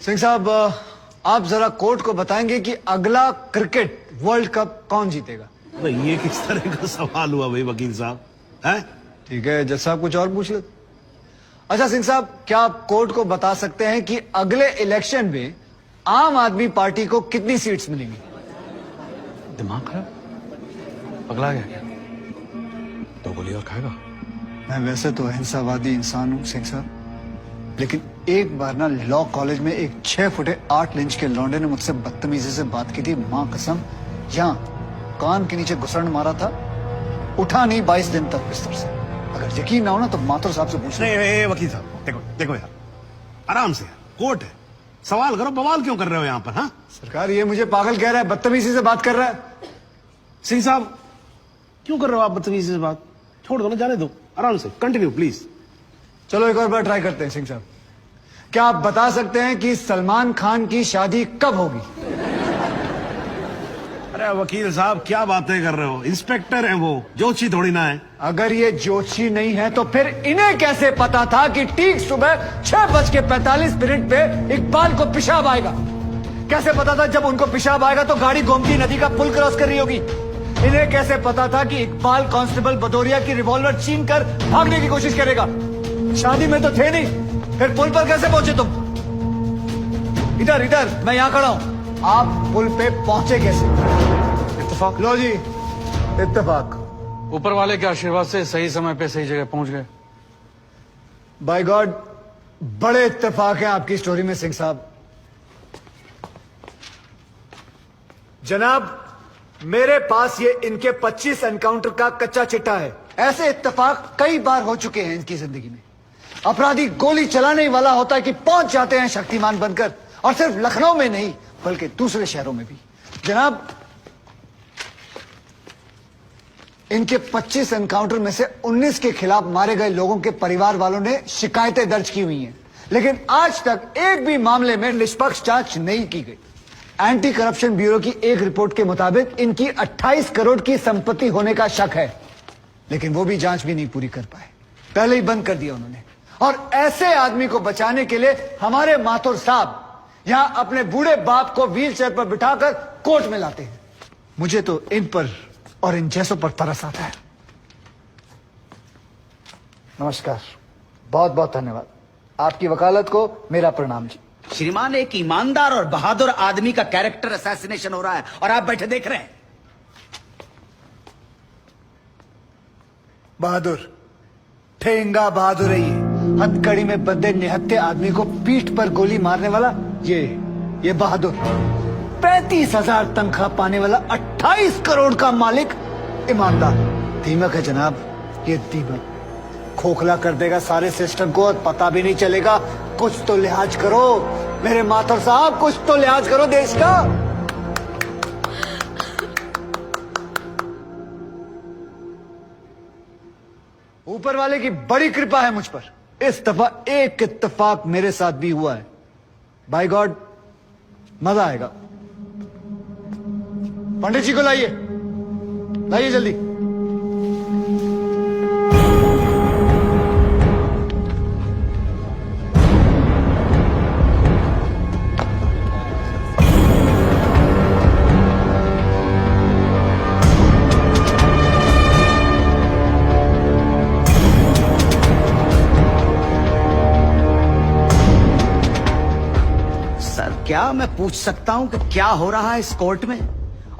सिंह साहब, आप जरा कोर्ट को बताएंगे कि अगला क्रिकेट वर्ल्ड कप कौन जीतेगा? ये किस तरह का सवाल हुआ भाई वकील साहब? है ठीक है, जज साहब कुछ और पूछ ले। अच्छा सिंह साहब, क्या आप कोर्ट को बता सकते हैं कि अगले इलेक्शन में आम आदमी पार्टी को कितनी सीट्स मिलेंगी? दिमाग खराब, पगला गया क्या? तो गोली और खाएगा। मैं वैसे तो अहिंसावादी इंसान हूं सिंह साहब, लेकिन एक बार ना लॉ कॉलेज में एक 6 फुटे 8 इंच के लौंडे ने मुझसे बदतमीजी से बात की थी। मां कसम, यहाँ कान के नीचे घुसड़ मारा था, उठा नहीं 22 दिन तक बिस्तर से। अगर यकीन ना हो ना तो माथुर साहब से पूछ नहीं वकील साहब, देखो देखो यार, आराम से यार, कोर्ट है, सवाल करो, बवाल क्यों कर रहे हो यहाँ पर? हाँ सरकार, ये मुझे पागल कह रहा है, बदतमीजी से बात कर रहा है। सिंह साहब क्यों कर रहे हो आप बदतमीजी से बात? छोड़ दो ना, जाने दो, आराम से कंटिन्यू प्लीज। चलो एक और बार ट्राई करते हैं। सिंह साहब, क्या आप बता सकते हैं कि सलमान खान की शादी कब होगी? अरे वकील साहब क्या बातें कर रहे हो? इंस्पेक्टर हैं वो, जोशी थोड़ी ना है। अगर ये जोशी नहीं है तो फिर इन्हें कैसे पता था कि ठीक सुबह 6:45 पे इकबाल को पेशाब आएगा? कैसे पता था जब उनको पेशाब आएगा तो गाड़ी गोमती नदी का पुल क्रॉस कर रही होगी? इन्हें कैसे पता था कि इकबाल कांस्टेबल भदौरिया की रिवॉल्वर छीन कर भागने की कोशिश करेगा? शादी में तो थे नहीं, फिर पुल पर कैसे पहुंचे तुम? इधर इधर, मैं यहां खड़ा हूं, आप पुल पे पहुंचे कैसे? इत्तेफाक। लो जी, इत्तेफाक। ऊपर वाले के आशीर्वाद से सही समय पे सही जगह पहुंच गए। बाय गॉड, बड़े इत्तेफाक हैं आपकी स्टोरी में सिंह साहब। जनाब, मेरे पास ये इनके 25 एनकाउंटर का कच्चा चिट्ठा है। ऐसे इत्तेफाक कई बार हो चुके हैं इनकी जिंदगी में। अपराधी गोली चलाने वाला होता है कि पहुंच जाते हैं शक्तिमान बनकर, और सिर्फ लखनऊ में नहीं बल्कि दूसरे शहरों में भी। जनाब, इनके 25 एनकाउंटर में से 19 के खिलाफ मारे गए लोगों के परिवार वालों ने शिकायतें दर्ज की हुई हैं, लेकिन आज तक एक भी मामले में निष्पक्ष जांच नहीं की गई। एंटी करप्शन ब्यूरो की एक रिपोर्ट के मुताबिक इनकी 28 करोड़ की संपत्ति होने का शक है, लेकिन वो भी जांच भी नहीं पूरी कर पाए, पहले ही बंद कर दिया उन्होंने। और ऐसे आदमी को बचाने के लिए हमारे माथुर साहब यहां अपने बूढ़े बाप को व्हीलचेयर पर बिठाकर कोर्ट में लाते हैं। मुझे तो इन पर और इन जैसों पर तरस आता है। नमस्कार, बहुत बहुत धन्यवाद। आपकी वकालत को मेरा प्रणाम जी। श्रीमान, एक ईमानदार और बहादुर आदमी का कैरेक्टर असैसिनेशन हो रहा है और आप बैठे देख रहे हैं। बहादुर, ठेंगा बहादुर है ये। हथकड़ी में बंधे निहत्थे आदमी को पीठ पर गोली मारने वाला ये बहादुर। 35,000 तनख्वाह पाने वाला 28 करोड़ का मालिक ईमानदार। दीमक है जनाब, ये दीमक खोखला कर देगा सारे सिस्टम को और पता भी नहीं चलेगा। कुछ तो लिहाज करो मेरे माथुर साहब, कुछ तो लिहाज करो देश का। ऊपर वाले की बड़ी कृपा है मुझ पर। इस दफा एक इत्तेफाक मेरे साथ भी हुआ है। बाय गॉड, मजा आएगा। पंडित जी को लाइए, लाइए जल्दी। क्या मैं पूछ सकता हूं कि क्या हो रहा है इस कोर्ट में?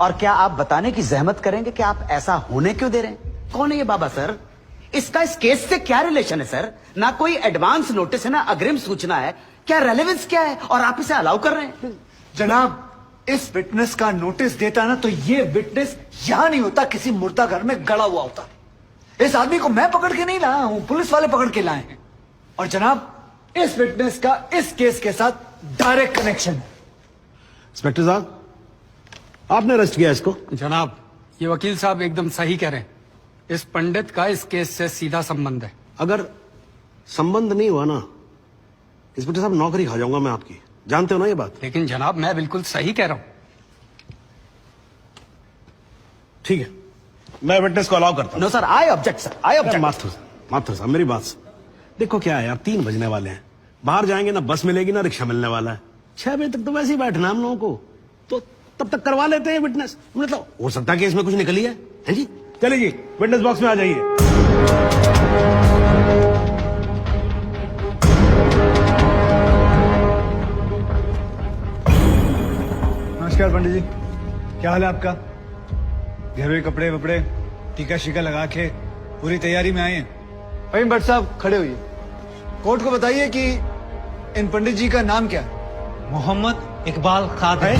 और क्या आप बताने की जहमत करेंगे कि आप ऐसा होने क्यों दे रहे हैं? कौन है ये बाबा सर? इसका इस केस से क्या रिलेशन है सर? ना कोई एडवांस नोटिस है, ना अग्रिम सूचना है। क्या रेलेवेंस क्या है और आप इसे अलाउ कर रहे हैं? जनाब, इस विटनेस का नोटिस देता ना तो ये विटनेस यहां नहीं होता, किसी मुर्दा घर में गड़ा हुआ होता। इस आदमी को मैं पकड़ के नहीं लाया हूं, पुलिस वाले पकड़ के लाए हैं। और जनाब, इस विटनेस का इस केस के साथ डायरेक्ट कनेक्शन है। इंस्पेक्टर साहब, आपने अरेस्ट किया इसको? जनाब, ये वकील साहब एकदम सही कह रहे हैं। इस पंडित का इस केस से सीधा संबंध है। अगर संबंध नहीं हुआ ना, इंस्पेक्टर साहब, नौकरी खा जाऊंगा मैं आपकी, जानते हो ना ये बात? लेकिन जनाब, मैं बिल्कुल सही कह रहा हूं। ठीक है, मैं विटनेस को अलाउ करता हूं। No sir, I object sir, I object. Mathur साहब मेरी बात सुन। देखो क्या है यार, 3 बजने वाले हैं, बाहर जाएंगे ना बस मिलेगी ना रिक्शा मिलने वाला है। 6 बजे तक तो वैसे ही बैठना हम लोगों को, तो तब तक करवा लेते हैं विटनेस। मतलब हो सकता है कि इसमें कुछ निकली है जी। चलिए जी, विटनेस बॉक्स में आ जाइए। नमस्कार पंडित जी, क्या हाल है आपका? घर हुए कपड़े वपड़े टीका शीका लगा के पूरी तैयारी में आए हैं। भाई भट्ट साहब खड़े हुए, कोर्ट को बताइए कि इन पंडित जी का नाम क्या है? मोहम्मद इकबाल कादरी।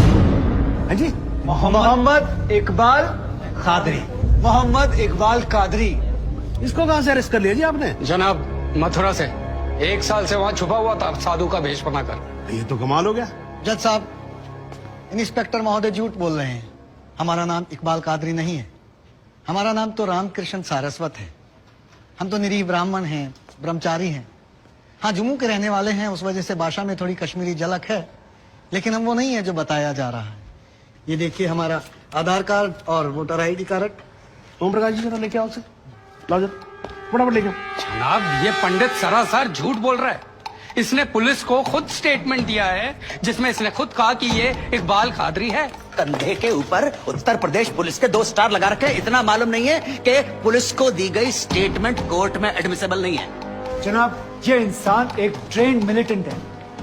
हाँ जी, मोहम्मद इकबाल कादरी। मोहम्मद इकबाल कादरी। इसको कहां से अरेस्ट कर लिया जी आपने? जनाब मथुरा से 1 साल से वहाँ छुपा हुआ था साधु का भेष बनाकर। ये तो कमाल हो गया। जज साहब, इंस्पेक्टर महोदय झूठ बोल रहे हैं। हमारा नाम इकबाल कादरी नहीं है, हमारा नाम तो रामकृष्ण सारस्वत है। हम तो निरीह ब्राह्मण हैं, ब्रह्मचारी हैं। हाँ, जम्मू के रहने वाले हैं, उस वजह से भाषा में थोड़ी कश्मीरी झलक है, लेकिन हम वो नहीं है जो बताया जा रहा है। ये देखिए हमारा आधार कार्ड और voter ID card. Om Prakash ji जरा लेके आओ उसे, लाओ जरा फटाफट लेके आओ। जनाब ये पंडित सरासर झूठ बोल रहा है। इसने पुलिस को खुद स्टेटमेंट दिया है जिसमें इसने खुद कहा कि ये इकबाल कादरी है। कंधे के ऊपर उत्तर प्रदेश पुलिस के 2 स्टार लगा रखे। इतना मालूम नहीं है कि पुलिस को दी गई स्टेटमेंट कोर्ट में एडमिसेबल नहीं है। जनाब ये इंसान एक ट्रेंड मिलिटेंट है।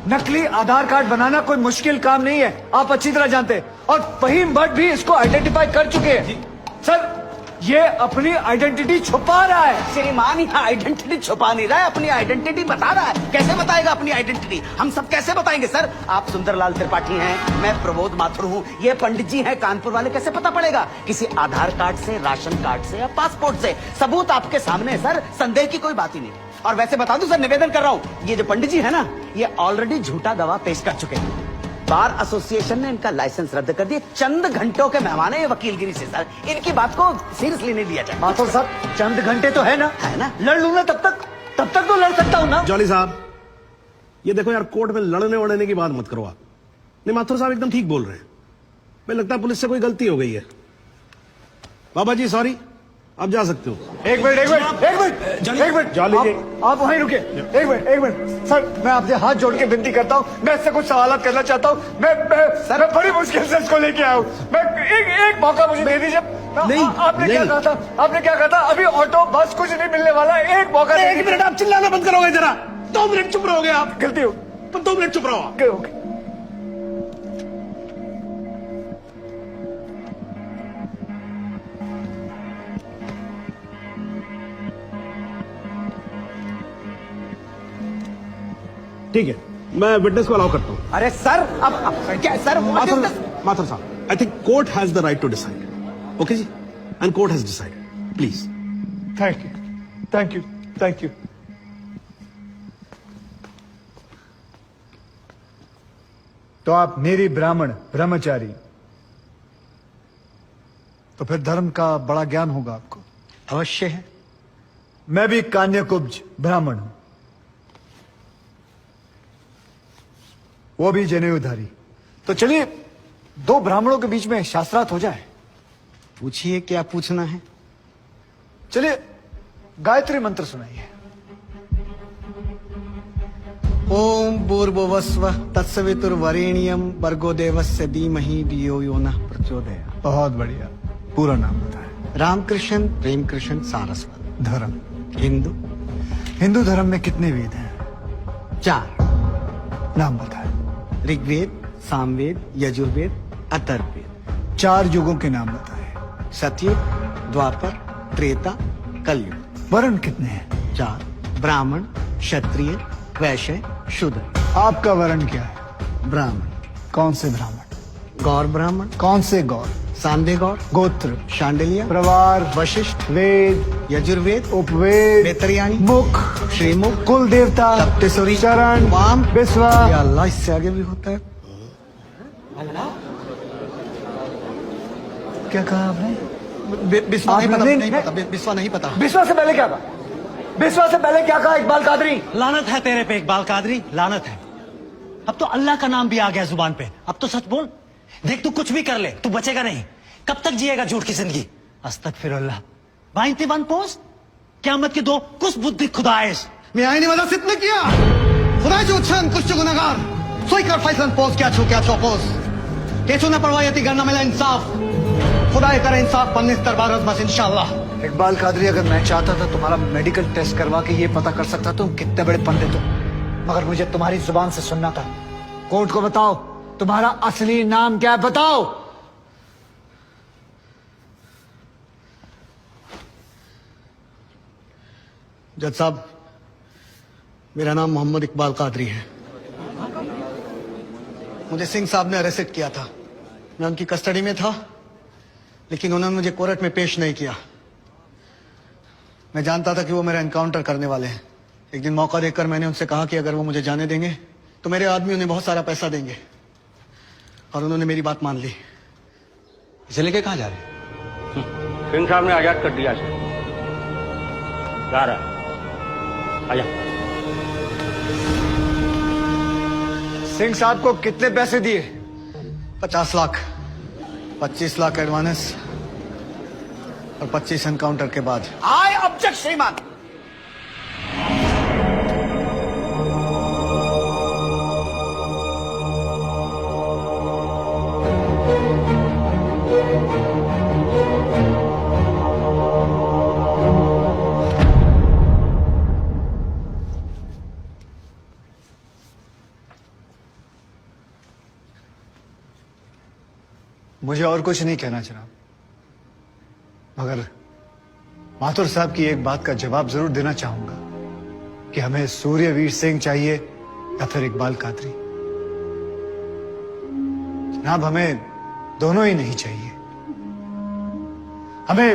नकली आधार कार्ड बनाना कोई मुश्किल काम नहीं है, आप अच्छी तरह जानते हैं। और फहीम भट्ट भी इसको आइडेंटिफाई कर चुके हैं। सर ये अपनी आइडेंटिटी छुपा रहा है। श्रीमान यहाँ आइडेंटिटी छुपा नहीं रहा है, अपनी आइडेंटिटी बता रहा है। कैसे बताएगा अपनी आइडेंटिटी? हम सब कैसे बताएंगे सर? आप सुंदरलाल त्रिपाठी हैं, मैं प्रबोध माथुर हूँ, ये पंडित जी हैं कानपुर वाले। कैसे पता पड़ेगा? किसी आधार कार्ड से, राशन कार्ड से या पासपोर्ट से। सबूत आपके सामने है सर, संदेह की कोई बात ही नहीं। और वैसे बता दूं सर, निवेदन कर रहा हूँ, ये जो पंडित जी है ना, ये ऑलरेडी झूठा गवाह पेश कर चुके हैं। बार एसोसिएशन ने इनका लाइसेंस रद्द कर दिया। चंद घंटों के मेहमान है ये वकीलगिरी से सर, इनकी बात को सीरियसली नहीं लिया जाए। माथुर साहब चंद घंटे तो है ना, है ना? लड़ लूंगा तब तक तो लड़ सकता हूँ ना। जॉली साहब, ये देखो यार, कोर्ट में लड़ने वड़ने की बात मत करो आप। नहीं, माथुर साहब एकदम ठीक बोल रहे हैं। मुझे लगता है पुलिस से कोई गलती हो गई है। बाबा जी सॉरी, आप जा सकते हो। एक मिनट जॉली जी, आप वहीं रुके। एक मिनट सर, मैं आपसे हाथ जोड़ के विनती करता हूँ, मैं इससे कुछ सवाल करना चाहता हूँ। मैं बड़ी मुश्किल से इसको लेके आया हूँ। मैं एक मौका मुझे दे दीजिए। आपने क्या कहा था? अभी ऑटो बस कुछ नहीं मिलने वाला, एक मौका। 1 मिनट आप चिल्लाना बंद करोगे जरा? 2 मिनट चुप रहोगे आप? गलती हो तो 2 मिनट चुप रहो आप। ओके। ठीक है, मैं विटनेस को अलाउ करता हूँ। अरे सर, अब क्या सर? माथुर साहब, I think court has the right to decide. Okay जी, and court has decided. Please. Thank you. तो आप मेरी ब्राह्मण ब्रह्मचारी, तो फिर धर्म का बड़ा ज्ञान होगा आपको। अवश्य है। मैं भी कान्यकुब्ज ब्राह्मण हूं, वो भी जनेऊधारी। तो चलिए 2 ब्राह्मणों के बीच में शास्त्रार्थ हो जाए। पूछिए, क्या पूछना है? चलिए गायत्री मंत्र सुनाइए। ओम भूर्भुवस्वः तत्सवितुर्वरेण्यं भर्गो देवस्य धीमहि धियो यो नः प्रचोदयात्। बहुत बढ़िया, पूरा नाम बताएं। रामकृष्ण प्रेमकृष्ण सारस्वत। धर्म? हिंदू धर्म में कितने वेद हैं? 4। नाम बताएं। ऋग्वेद, सामवेद, यजुर्वेद, अथर्ववेद। 4 युगों के नाम बताएं। सतयुग, द्वापर, त्रेता, कलयुग। वर्ण कितने हैं? 4। ब्राह्मण, क्षत्रिय, वैश्य, शूद्र। आपका वर्ण क्या है? ब्राह्मण। कौन से ब्राह्मण? गौर ब्राह्मण। कौन से गौर? सांदे गौर। गोत्र? शांडिलिया, प्रवार? वशिष्ठ, वेद? यजुर्वेद, उपवेद? बेतरियाणी, मुख? श्रीमुख, कुल देवता? सप्तसुरी, चरण? वाम, बिस्वा? या अल्लाह, इससे आगे भी होता है। क्या कहा आपने? बिस्वा नहीं आपने पता, नहीं- नहीं पता, बिस्वा नहीं पता। बिस्वा से पहले क्या कहा? बिस्वा से पहले क्या कहा इकबाल कादरी? लानत है तेरे पे इकबाल कादरी, लानत है। अब तो अल्लाह का नाम भी आ गया जुबान पे। अब तो सच बोल। देख तू कुछ भी कर ले, तू बचेगा नहीं। कब तक जिएगा झूठ की जिंदगी? अस्तगफिरुल्लाह। बाइंती वन पोस्ट क़यामत की 2 कुछ बुद्धि खुदाइश। मी आईने माझा सिद्ध किया खुदा जो छन कुछ गुनहगार सोईकर फैसलन पोज क्या छो पोज केसु न परवायती करना मिला इंसाफ खुदा करे इंसाफ पन्नीस दरबार बस इंशाल्लाह। इकबाल कादरी, अगर मैं चाहता था तुम्हारा मेडिकल टेस्ट करवा के ये पता कर सकता तुम कितने बड़े पंडित हो, मगर मुझे तुम्हारी जुबान से सुनना था। कोर्ट को बताओ तुम्हारा असली नाम क्या है, बताओ। जज साहब, मेरा नाम मोहम्मद इकबाल कादरी है। मुझे सिंह साहब ने अरेस्ट किया था, मैं उनकी कस्टडी में था, लेकिन उन्होंने मुझे कोर्ट में पेश नहीं किया। मैं जानता था कि वो मेरा एनकाउंटर करने वाले हैं। एक दिन मौका देकर मैंने उनसे कहा कि अगर वो मुझे जाने देंगे तो मेरे आदमी उन्हें बहुत सारा पैसा देंगे, और उन्होंने मेरी बात मान ली। इसे लेके कहाँ जा रहे? सिंह साहब ने आजाद कर दिया इसे। जा रहा आजा। सिंह साहब को कितने पैसे दिए? 50 लाख, 25 लाख एडवांस और 25 एनकाउंटर के बाद। आई ऑब्जेक्ट श्रीमान। मुझे और कुछ नहीं कहना जनाब, मगर माथुर साहब की एक बात का जवाब जरूर देना चाहूंगा कि हमें सूर्यवीर सिंह चाहिए या फिर इकबाल कादरी। जनाब, हमें दोनों ही नहीं चाहिए। हमें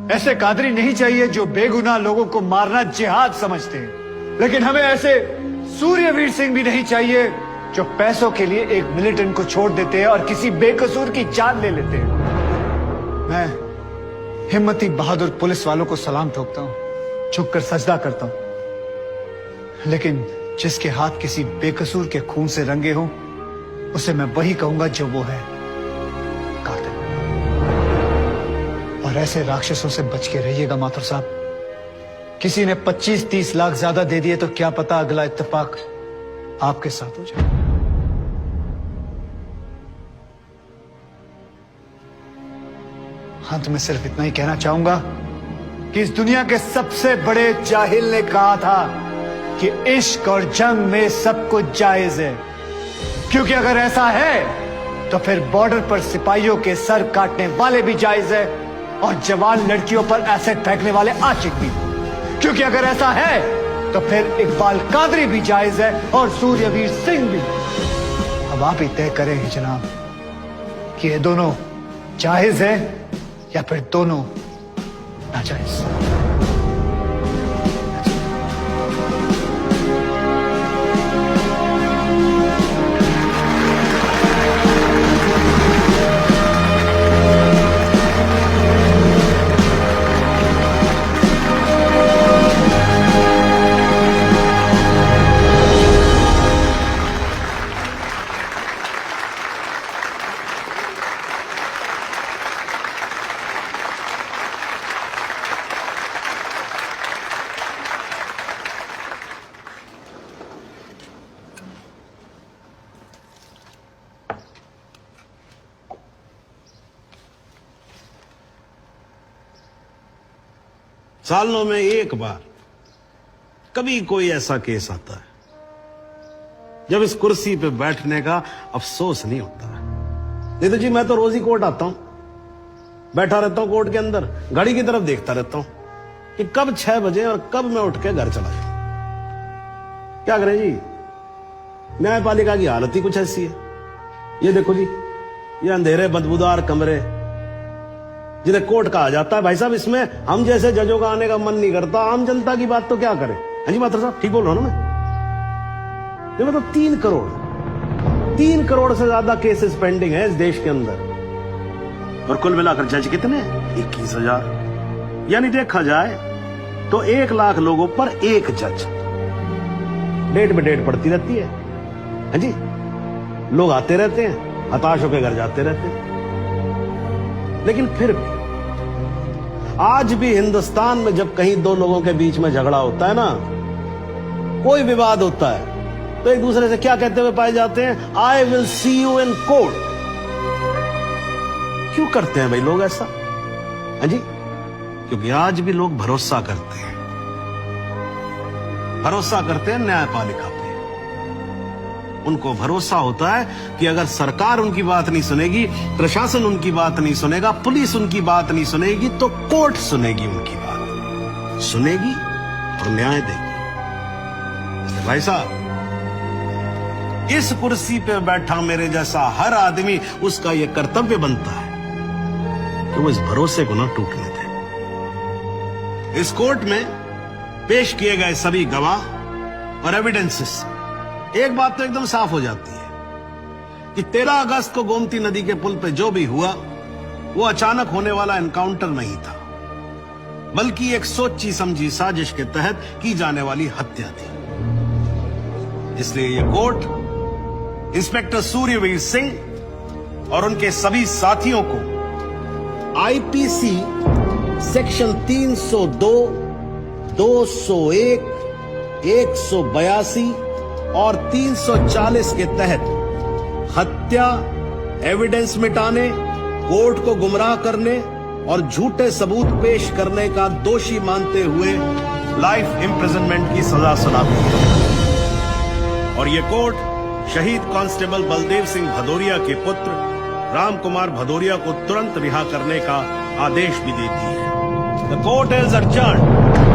ऐसे कादरी नहीं चाहिए जो बेगुनाह लोगों को मारना जिहाद समझते हैं, लेकिन हमें ऐसे सूर्यवीर सिंह भी नहीं चाहिए जो पैसों के लिए एक मिलिटेंट को छोड़ देते हैं और किसी बेकसूर की जान ले लेते हैं। मैं हिम्मती बहादुर पुलिस वालों को सलाम ठोकता हूं, झुककर सजदा करता हूं, लेकिन जिसके हाथ किसी बेकसूर के खून से रंगे हों उसे मैं वही कहूंगा जो वो है, कातिल। और ऐसे राक्षसों से बच के रहिएगा माथुर साहब। किसी ने 25-30 लाख ज्यादा दे दिए तो क्या पता अगला इत्तेफाक आपके साथ हो जाए। अंत में सिर्फ इतना ही कहना चाहूंगा कि इस दुनिया के सबसे बड़े जाहिल ने कहा था कि इश्क और जंग में सब कुछ जायज है, क्योंकि अगर ऐसा है तो फिर बॉर्डर पर सिपाहियों के सर काटने वाले भी जायज है और जवान लड़कियों पर एसिड फेंकने वाले आशिक भी, क्योंकि अगर ऐसा है तो फिर इकबाल कादरी भी जायज है और सूर्यवीर सिंह भी। अब आप ही तय करें जनाब कि ये दोनों जायज है या फिर दोनों नाजायज। सालों में एक बार कभी कोई ऐसा केस आता है जब इस कुर्सी पे बैठने का अफसोस नहीं होता है। नहीं तो जी मैं तो रोज ही कोर्ट आता हूं, बैठा रहता हूं कोर्ट के अंदर, घड़ी की तरफ देखता रहता हूं कि कब 6 बजे और कब मैं उठ के घर चला जाऊं। क्या करें जी, न्यायपालिका की हालत ही कुछ ऐसी है। ये देखो जी, ये अंधेरे बदबूदार कमरे जिन्हें कोर्ट कहा जाता है, भाई साहब इसमें हम जैसे जजों का आने का मन नहीं करता। आम जनता की बात तो क्या करें। हाँ जी माथुर साहब, ठीक बोल रहा हूं ना मैं? मतलब 3 करोड़ से ज्यादा केसेस पेंडिंग है इस देश के अंदर, और कुल मिलाकर जज कितने? 21,000। यानी देखा जाए तो 1 लाख लोगों पर एक जज। डेट पे डेट पड़ती रहती है। हाँ जी, लोग आते रहते हैं, हताश होकर घर जाते रहते हैं। लेकिन फिर भी आज भी हिंदुस्तान में जब कहीं 2 लोगों के बीच में झगड़ा होता है ना, कोई विवाद होता है तो एक दूसरे से क्या कहते हुए पाए जाते हैं? I will see you in court. क्यों करते हैं भाई लोग ऐसा? हाँ जी, क्योंकि आज भी लोग भरोसा करते हैं, न्यायपालिका पे। उनको भरोसा होता है कि अगर सरकार उनकी बात नहीं सुनेगी, प्रशासन उनकी बात नहीं सुनेगा, पुलिस उनकी बात नहीं सुनेगी, तो कोर्ट सुनेगी उनकी बात, सुनेगी और न्याय देगी। भाई साहब, इस कुर्सी पे बैठा मेरे जैसा हर आदमी, उसका यह कर्तव्य बनता है कि वो इस भरोसे को ना टूटने दे। इस कोर्ट में पेश किए गए सभी गवाह और एविडेंसेस, एक बात तो एकदम साफ हो जाती है कि 13 अगस्त को गोमती नदी के पुल पे जो भी हुआ वो अचानक होने वाला एनकाउंटर नहीं था, बल्कि एक सोची समझी साजिश के तहत की जाने वाली हत्या थी। इसलिए यह कोर्ट इंस्पेक्टर सूर्यवीर सिंह और उनके सभी साथियों को आईपीसी सेक्शन 302, 201, 182 और 340 के तहत हत्या, एविडेंस मिटाने, कोर्ट को गुमराह करने और झूठे सबूत पेश करने का दोषी मानते हुए लाइफ इंप्रिजनमेंट की सजा सुनाती है। और यह कोर्ट शहीद कांस्टेबल बलदेव सिंह भदौरिया के पुत्र राम कुमार भदौरिया को तुरंत रिहा करने का आदेश भी देती है। The court is adjourned।